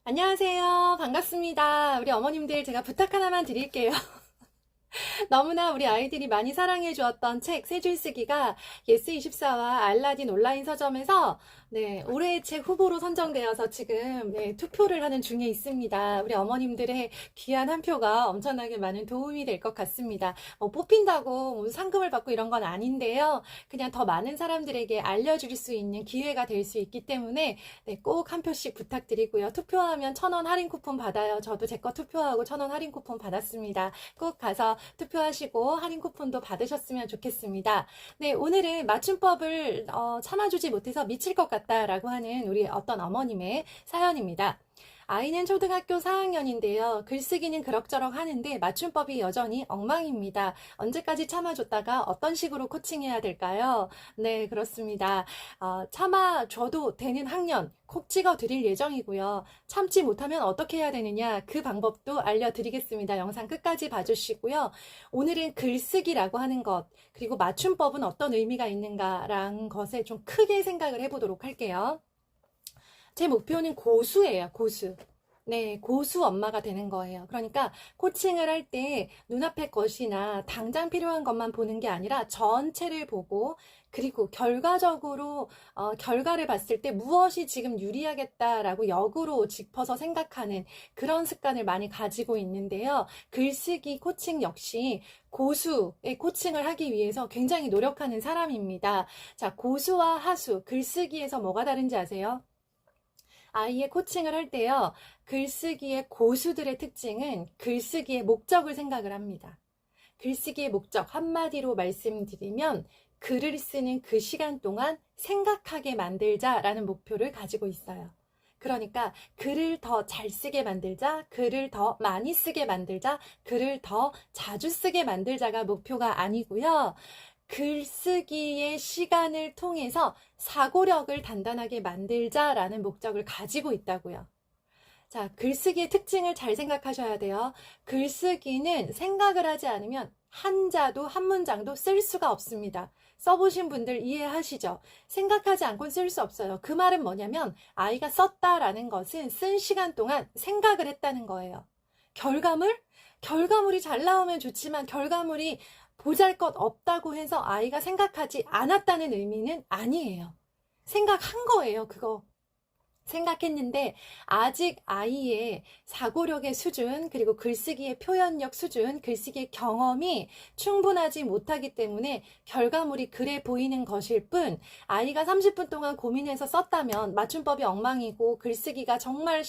안녕하세요. 반갑습니다. 우리 어머님들 제가 부탁 하나만 드릴게요. 너무나 우리 아이들이 많이 사랑해 주었던 책 세 줄 쓰기가 예스24와 알라딘 온라인 서점에서 올해의 책 후보로 선정되어서 지금 투표를 하는 중에 있습니다. 우리 어머님들의 귀한 한 표가 엄청나게 많은 도움이 될 것 같습니다. 뽑힌다고 뭐 상금을 받고 이런 건 아닌데요. 그냥 더 많은 사람들에게 알려줄 수 있는 기회가 될 수 있기 때문에 꼭 한 표씩 부탁드리고요. 투표하면 1,000원 할인 쿠폰 받아요. 저도 제 거 투표하고 1,000원 할인 쿠폰 받았습니다. 꼭 가서 투표하시고 할인 쿠폰도 받으셨으면 좋겠습니다. 오늘은 맞춤법을 참아주지 못해서 미칠 것 같다라고 하는 우리 어떤 어머님의 사연입니다. 아이는 초등학교 4학년인데요. 글쓰기는 그럭저럭 하는데 맞춤법이 여전히 엉망입니다. 언제까지 참아줬다가 어떤 식으로 코칭해야 될까요? 네, 그렇습니다. 참아줘도 되는 학년 콕 찍어 드릴 예정이고요. 참지 못하면 어떻게 해야 되느냐, 그 방법도 알려드리겠습니다. 영상 끝까지 봐주시고요. 오늘은 글쓰기라고 하는 것, 그리고 맞춤법은 어떤 의미가 있는가라는 것에 좀 크게 생각을 해보도록 할게요. 제 목표는 고수예요, 고수. 네, 고수 엄마가 되는 거예요. 그러니까 코칭을 할 때 눈앞의 것이나 당장 필요한 것만 보는 게 아니라 전체를 보고, 그리고 결과적으로 결과를 봤을 때 무엇이 지금 유리하겠다라고 역으로 짚어서 생각하는 그런 습관을 많이 가지고 있는데요. 글쓰기 코칭 역시 고수의 코칭을 하기 위해서 굉장히 노력하는 사람입니다. 자, 고수와 하수, 글쓰기에서 뭐가 다른지 아세요? 아이의 코칭을 할 때요, 글쓰기의 고수들의 특징은 글쓰기의 목적을 생각을 합니다. 글쓰기의 목적, 한마디로 말씀드리면 글을 쓰는 그 시간 동안 생각하게 만들자라는 목표를 가지고 있어요. 그러니까 글을 더 잘 쓰게 만들자, 글을 더 많이 쓰게 만들자, 글을 더 자주 쓰게 만들자가 목표가 아니고요. 글쓰기의 시간을 통해서 사고력을 단단하게 만들자라는 목적을 가지고 있다고요. 자, 글쓰기의 특징을 잘 생각하셔야 돼요. 글쓰기는 생각을 하지 않으면 한자도 한 문장도 쓸 수가 없습니다. 써보신 분들 이해하시죠? 생각하지 않고는 쓸 수 없어요. 그 말은 뭐냐면 아이가 썼다라는 것은 쓴 시간 동안 생각을 했다는 거예요. 결과물이 잘 나오면 좋지만 결과물이 보잘것 없다고 해서 아이가 생각하지 않았다는 의미는 아니에요. 생각한 거예요, 그거. 생각했는데 아직 아이의 사고력의 수준, 그리고 글쓰기의 표현력 수준, 글쓰기의 경험이 충분하지 못하기 때문에 결과물이 그래 보이는 것일 뿐, 아이가 30분 동안 고민해서 썼다면 맞춤법이 엉망이고 글쓰기가 정말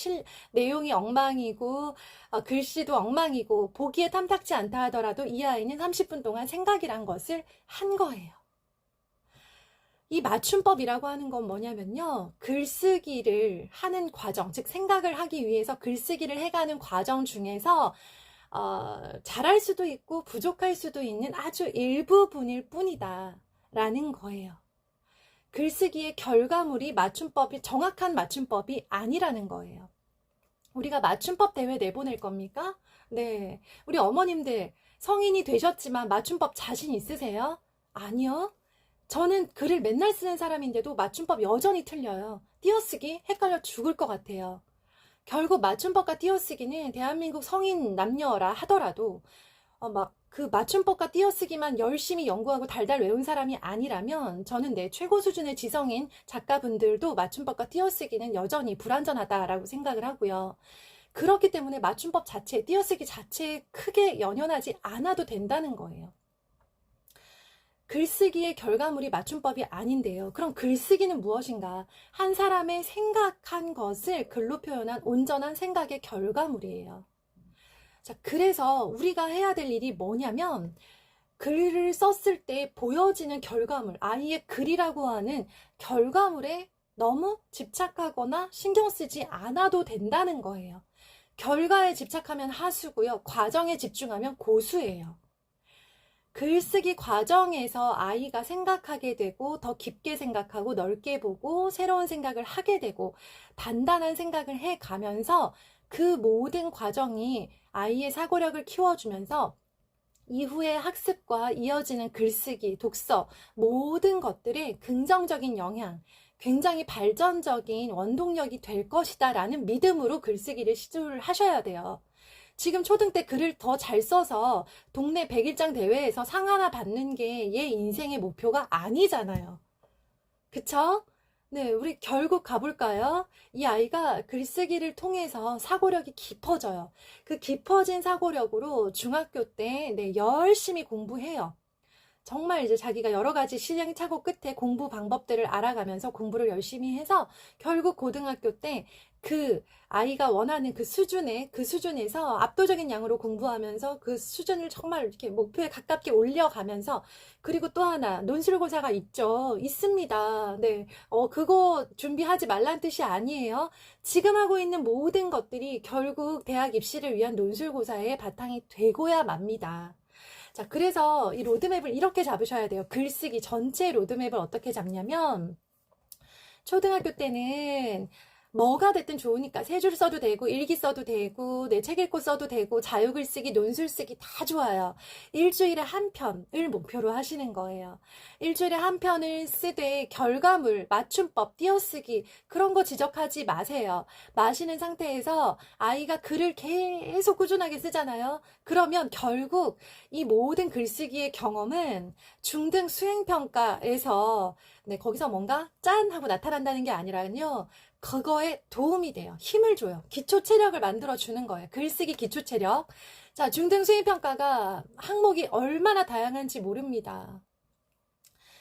내용이 엉망이고 글씨도 엉망이고 보기에 탐탁지 않다 하더라도 이 아이는 30분 동안 생각이란 것을 한 거예요. 이 맞춤법이라고 하는 건 뭐냐면요, 글쓰기를 하는 과정, 즉 생각을 하기 위해서 글쓰기를 해가는 과정 중에서 잘할 수도 있고 부족할 수도 있는 아주 일부분일 뿐이다 라는 거예요. 글쓰기의 결과물이 정확한 맞춤법이 아니라는 거예요. 우리가 맞춤법 대회 내보낼 겁니까? 네, 우리 어머님들 성인이 되셨지만 맞춤법 자신 있으세요? 아니요. 저는 글을 맨날 쓰는 사람인데도 맞춤법 여전히 틀려요. 띄어쓰기 헷갈려 죽을 것 같아요. 결국 맞춤법과 띄어쓰기는 대한민국 성인 남녀라 하더라도 그 맞춤법과 띄어쓰기만 열심히 연구하고 달달 외운 사람이 아니라면 저는 최고 수준의 지성인 작가분들도 맞춤법과 띄어쓰기는 여전히 불완전하다라고 생각을 하고요. 그렇기 때문에 맞춤법 자체, 띄어쓰기 자체에 크게 연연하지 않아도 된다는 거예요. 글쓰기의 결과물이 맞춤법이 아닌데요. 그럼 글쓰기는 무엇인가? 한 사람의 생각한 것을 글로 표현한 온전한 생각의 결과물이에요. 자, 그래서 우리가 해야 될 일이 뭐냐면 글을 썼을 때 보여지는 결과물, 아이의 글이라고 하는 결과물에 너무 집착하거나 신경 쓰지 않아도 된다는 거예요. 결과에 집착하면 하수고요. 과정에 집중하면 고수예요. 글쓰기 과정에서 아이가 생각하게 되고 더 깊게 생각하고 넓게 보고 새로운 생각을 하게 되고 단단한 생각을 해가면서 그 모든 과정이 아이의 사고력을 키워주면서 이후의 학습과 이어지는 글쓰기, 독서 모든 것들에 긍정적인 영향, 굉장히 발전적인 원동력이 될 것이다 라는 믿음으로 글쓰기를 시도를 하셔야 돼요. 지금 초등 때 글을 더 잘 써서 동네 백일장 대회에서 상 하나 받는 게 얘 인생의 목표가 아니잖아요. 그쵸? 네, 우리 결국 가볼까요? 이 아이가 글쓰기를 통해서 사고력이 깊어져요. 그 깊어진 사고력으로 중학교 때 네, 열심히 공부해요. 정말 이제 자기가 여러 가지 시행착오 끝에 공부 방법들을 알아가면서 공부를 열심히 해서 결국 고등학교 때 그 아이가 원하는 그 수준에서 압도적인 양으로 공부하면서 그 수준을 정말 이렇게 목표에 가깝게 올려가면서, 그리고 또 하나 논술고사가 있습니다. 네. 그거 준비하지 말란 뜻이 아니에요. 지금 하고 있는 모든 것들이 결국 대학 입시를 위한 논술고사의 바탕이 되고야 맙니다. 자, 그래서 이 로드맵을 이렇게 잡으셔야 돼요. 글쓰기 전체 로드맵을 어떻게 잡냐면, 초등학교 때는 뭐가 됐든 좋으니까 세 줄 써도 되고 일기 써도 되고 내 책 읽고 써도 되고 자유글쓰기 논술쓰기 다 좋아요. 일주일에 한 편을 목표로 하시는 거예요. 일주일에 한 편을 쓰되 결과물, 맞춤법, 띄어쓰기 그런 거 지적하지 마세요. 마시는 상태에서 아이가 글을 계속 꾸준하게 쓰잖아요. 그러면 결국 이 모든 글쓰기의 경험은 중등 수행평가에서 네, 거기서 뭔가 짠 하고 나타난다는 게 아니라요. 그거에 도움이 돼요. 힘을 줘요. 기초 체력을 만들어 주는 거예요. 글쓰기 기초 체력. 자, 중등 수행평가가 항목이 얼마나 다양한지 모릅니다.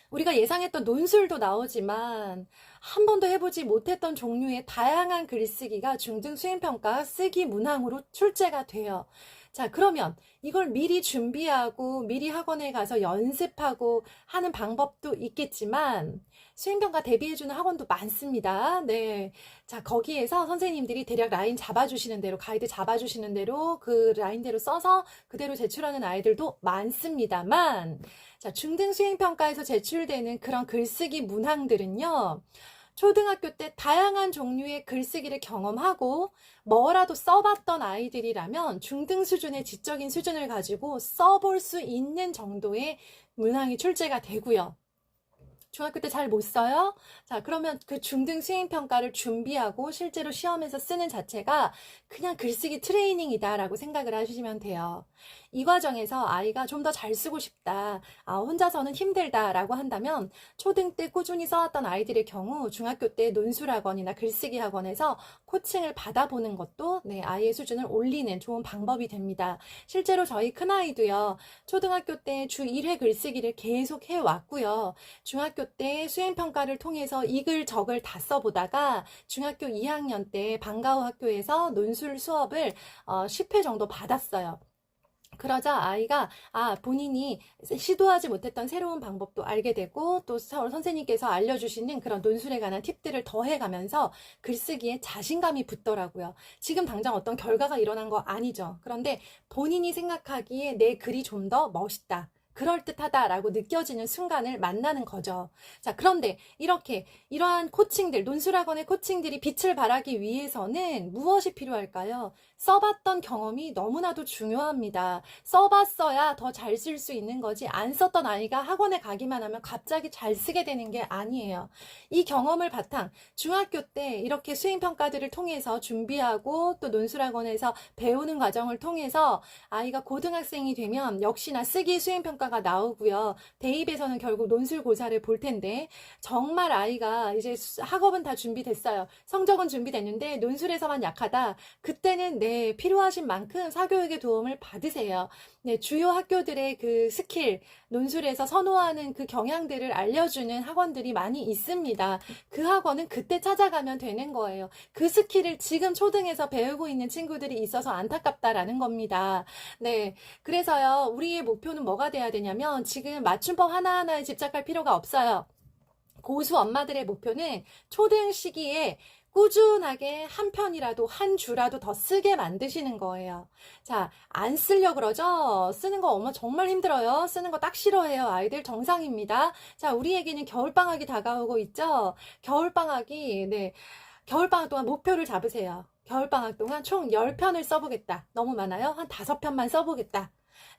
우리가 예상했던 논술도 나오지만 한 번도 해보지 못했던 종류의 다양한 글쓰기가 중등 수행평가 쓰기 문항으로 출제가 돼요. 자, 그러면 이걸 미리 준비하고 미리 학원에 가서 연습하고 하는 방법도 있겠지만 수행평가 대비해주는 학원도 많습니다. 네. 자, 거기에서 선생님들이 대략 라인 잡아주시는 대로, 가이드 잡아주시는 대로 그 라인대로 써서 그대로 제출하는 아이들도 많습니다만, 자, 중등 수행평가에서 제출되는 그런 글쓰기 문항들은요, 초등학교 때 다양한 종류의 글쓰기를 경험하고 뭐라도 써봤던 아이들이라면 중등 수준의 지적인 수준을 가지고 써볼 수 있는 정도의 문항이 출제가 되고요. 중학교 때 잘 못 써요? 자, 그러면 그 중등 수행평가를 준비하고 실제로 시험에서 쓰는 자체가 그냥 글쓰기 트레이닝이다라고 생각을 하시면 돼요. 이 과정에서 아이가 좀 더 잘 쓰고 싶다, 혼자서는 힘들다라고 한다면 초등 때 꾸준히 써왔던 아이들의 경우 중학교 때 논술학원이나 글쓰기 학원에서 코칭을 받아보는 것도 네, 아이의 수준을 올리는 좋은 방법이 됩니다. 실제로 저희 큰아이도요, 초등학교 때 주 1회 글쓰기를 계속 해왔고요. 중학교 때 수행평가를 통해서 이 글 저 글 다 써보다가 중학교 2학년 때 방과후 학교에서 논술 수업을 10회 정도 받았어요. 그러자 아이가 본인이 시도하지 못했던 새로운 방법도 알게 되고 또 선생님께서 알려주시는 그런 논술에 관한 팁들을 더해가면서 글쓰기에 자신감이 붙더라고요. 지금 당장 어떤 결과가 일어난 거 아니죠. 그런데 본인이 생각하기에 내 글이 좀 더 멋있다, 그럴듯하다라고 느껴지는 순간을 만나는 거죠. 자, 그런데 이러한 코칭들, 논술학원의 코칭들이 빛을 발하기 위해서는 무엇이 필요할까요? 써봤던 경험이 너무나도 중요합니다. 써봤어야 더 잘 쓸 수 있는 거지, 안 썼던 아이가 학원에 가기만 하면 갑자기 잘 쓰게 되는 게 아니에요. 이 경험을 바탕, 중학교 때 이렇게 수행평가들을 통해서 준비하고 또 논술학원에서 배우는 과정을 통해서 아이가 고등학생이 되면 역시나 쓰기 수행평가가 나오고요. 대입에서는 결국 논술고사를 볼 텐데, 정말 아이가 이제 학업은 다 준비됐어요. 성적은 준비됐는데 논술에서만 약하다. 그때는 네, 필요하신 만큼 사교육의 도움을 받으세요. 네, 주요 학교들의 그 스킬, 논술에서 선호하는 그 경향들을 알려주는 학원들이 많이 있습니다. 그 학원은 그때 찾아가면 되는 거예요. 그 스킬을 지금 초등에서 배우고 있는 친구들이 있어서 안타깝다라는 겁니다. 네, 그래서요, 우리의 목표는 뭐가 돼야 되냐면 지금 맞춤법 하나하나에 집착할 필요가 없어요. 고수 엄마들의 목표는 초등 시기에 꾸준하게 한 편이라도 한 주라도 더 쓰게 만드시는 거예요. 자, 안 쓰려고 그러죠? 쓰는 거 엄마 정말 힘들어요. 쓰는 거 딱 싫어해요. 아이들 정상입니다. 자, 우리에게는 겨울방학이 다가오고 있죠? 겨울방학이, 네. 겨울방학 동안 목표를 잡으세요. 겨울방학 동안 총 10편을 써보겠다. 너무 많아요? 한 5편만 써보겠다.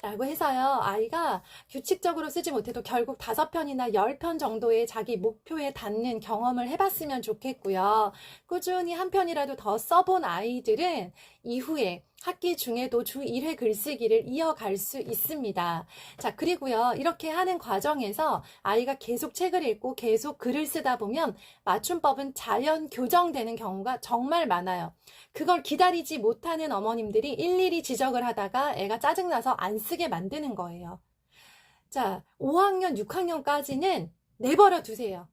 라고 해서요, 아이가 규칙적으로 쓰지 못해도 결국 5편이나 10편 정도의 자기 목표에 닿는 경험을 해봤으면 좋겠고요. 꾸준히 한 편이라도 더 써본 아이들은 이후에 학기 중에도 주 1회 글쓰기를 이어갈 수 있습니다. 자, 그리고요, 이렇게 하는 과정에서 아이가 계속 책을 읽고 계속 글을 쓰다 보면 맞춤법은 자연 교정되는 경우가 정말 많아요. 그걸 기다리지 못하는 어머님들이 일일이 지적을 하다가 애가 짜증나서 안 쓰게 만드는 거예요. 자, 5학년, 6학년까지는 내버려 두세요.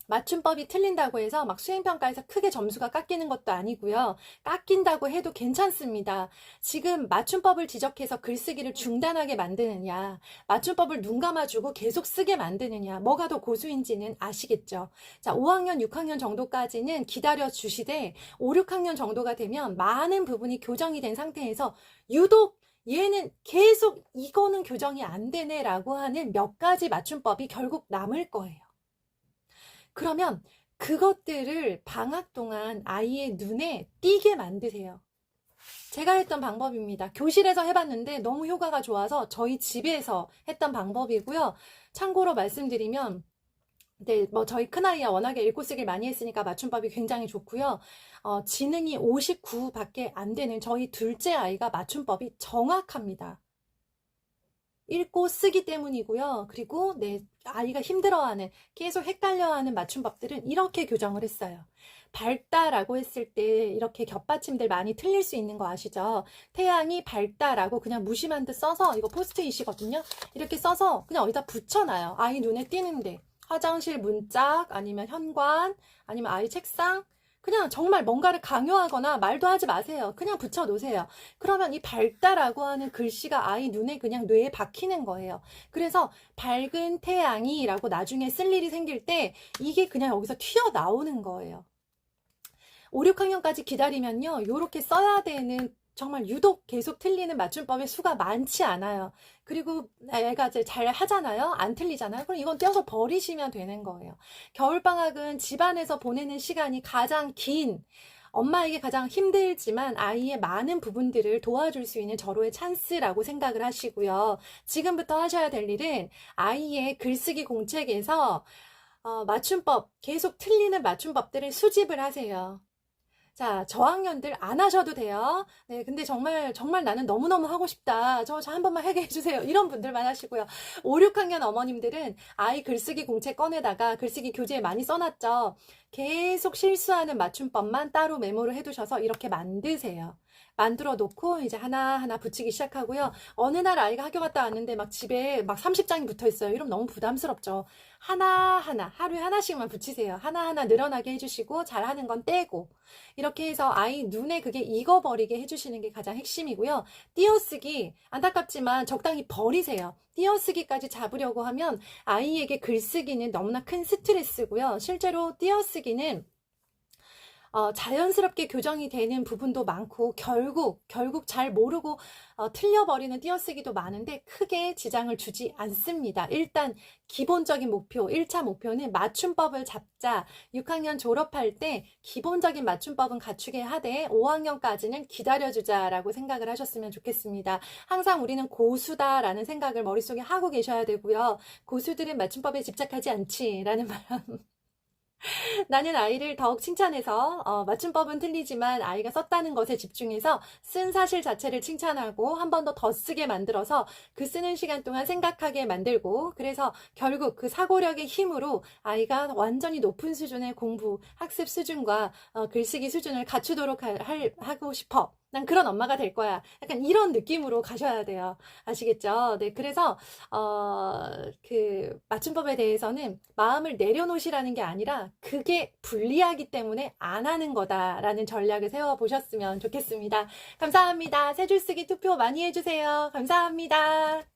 맞춤법이 틀린다고 해서 막 수행평가에서 크게 점수가 깎이는 것도 아니고요. 깎인다고 해도 괜찮습니다. 지금 맞춤법을 지적해서 글쓰기를 중단하게 만드느냐, 맞춤법을 눈 감아주고 계속 쓰게 만드느냐, 뭐가 더 고수인지는 아시겠죠? 자, 5학년, 6학년 정도까지는 기다려 주시되 5, 6학년 정도가 되면 많은 부분이 교정이 된 상태에서 유독 얘는 계속 이거는 교정이 안 되네 라고 하는 몇 가지 맞춤법이 결국 남을 거예요. 그러면 그것들을 방학 동안 아이의 눈에 띄게 만드세요. 제가 했던 방법입니다. 교실에서 해봤는데 너무 효과가 좋아서 저희 집에서 했던 방법이고요. 참고로 말씀드리면, 네, 뭐 저희 큰아이야 워낙에 읽고 쓰기를 많이 했으니까 맞춤법이 굉장히 좋고요. 지능이 59밖에 안 되는 저희 둘째 아이가 맞춤법이 정확합니다. 읽고 쓰기 때문이고요. 그리고 아이가 힘들어하는, 계속 헷갈려하는 맞춤법들은 이렇게 교정을 했어요. 밝다라고 했을 때 이렇게 겹받침들 많이 틀릴 수 있는 거 아시죠? 태양이 밝다라고 그냥 무심한 듯 써서, 이거 포스트잇이거든요. 이렇게 써서 그냥 어디다 붙여놔요. 아이 눈에 띄는데. 화장실 문짝, 아니면 현관, 아니면 아이 책상, 그냥 정말 뭔가를 강요하거나 말도 하지 마세요. 그냥 붙여 놓으세요. 그러면 이 밝다라고 하는 글씨가 아이 눈에 그냥 뇌에 박히는 거예요. 그래서 밝은 태양이라고 나중에 쓸 일이 생길 때 이게 그냥 여기서 튀어나오는 거예요. 5, 6학년까지 기다리면요, 요렇게 써야 되는, 정말 유독 계속 틀리는 맞춤법의 수가 많지 않아요. 그리고 애가 이제 잘 하잖아요. 안 틀리잖아요. 그럼 이건 떼어서 버리시면 되는 거예요. 겨울방학은 집안에서 보내는 시간이 가장 긴, 엄마에게 가장 힘들지만 아이의 많은 부분들을 도와줄 수 있는 절호의 찬스라고 생각을 하시고요. 지금부터 하셔야 될 일은 아이의 글쓰기 공책에서 맞춤법, 계속 틀리는 맞춤법들을 수집을 하세요. 자, 저학년들 안 하셔도 돼요. 네, 근데 정말 나는 너무너무 하고 싶다. 저 한 번만 하게 해주세요. 이런 분들만 하시고요. 5, 6학년 어머님들은 아이 글쓰기 공책 꺼내다가 글쓰기 교재에 많이 써놨죠. 계속 실수하는 맞춤법만 따로 메모를 해두셔서 이렇게 만드세요. 만들어 놓고 이제 하나하나 붙이기 시작하고요. 어느 날 아이가 학교 갔다 왔는데 막 집에 막 30장이 붙어 있어요. 이러면 너무 부담스럽죠. 하나하나, 하루에 하나씩만 붙이세요. 하나하나 늘어나게 해주시고, 잘하는 건 떼고. 이렇게 해서 아이 눈에 그게 익어버리게 해주시는 게 가장 핵심이고요. 띄어쓰기, 안타깝지만 적당히 버리세요. 띄어쓰기까지 잡으려고 하면 아이에게 글쓰기는 너무나 큰 스트레스고요. 실제로 띄어쓰기는 자연스럽게 교정이 되는 부분도 많고, 결국 잘 모르고 틀려버리는 띄어쓰기도 많은데 크게 지장을 주지 않습니다. 일단 기본적인 목표, 1차 목표는 맞춤법을 잡자. 6학년 졸업할 때 기본적인 맞춤법은 갖추게 하되 5학년까지는 기다려주자라고 생각을 하셨으면 좋겠습니다. 항상 우리는 고수다라는 생각을 머릿속에 하고 계셔야 되고요. 고수들은 맞춤법에 집착하지 않지라는 말. 나는 아이를 더욱 칭찬해서 맞춤법은 틀리지만 아이가 썼다는 것에 집중해서 쓴 사실 자체를 칭찬하고 한 번 더 쓰게 만들어서 그 쓰는 시간 동안 생각하게 만들고, 그래서 결국 그 사고력의 힘으로 아이가 완전히 높은 수준의 공부, 학습 수준과 글쓰기 수준을 갖추도록 하고 싶어. 난 그런 엄마가 될 거야. 약간 이런 느낌으로 가셔야 돼요. 아시겠죠? 네, 그래서 그 맞춤법에 대해서는 마음을 내려놓으시라는 게 아니라 그게 불리하기 때문에 안 하는 거다라는 전략을 세워보셨으면 좋겠습니다. 감사합니다. 세 줄 쓰기 투표 많이 해주세요. 감사합니다.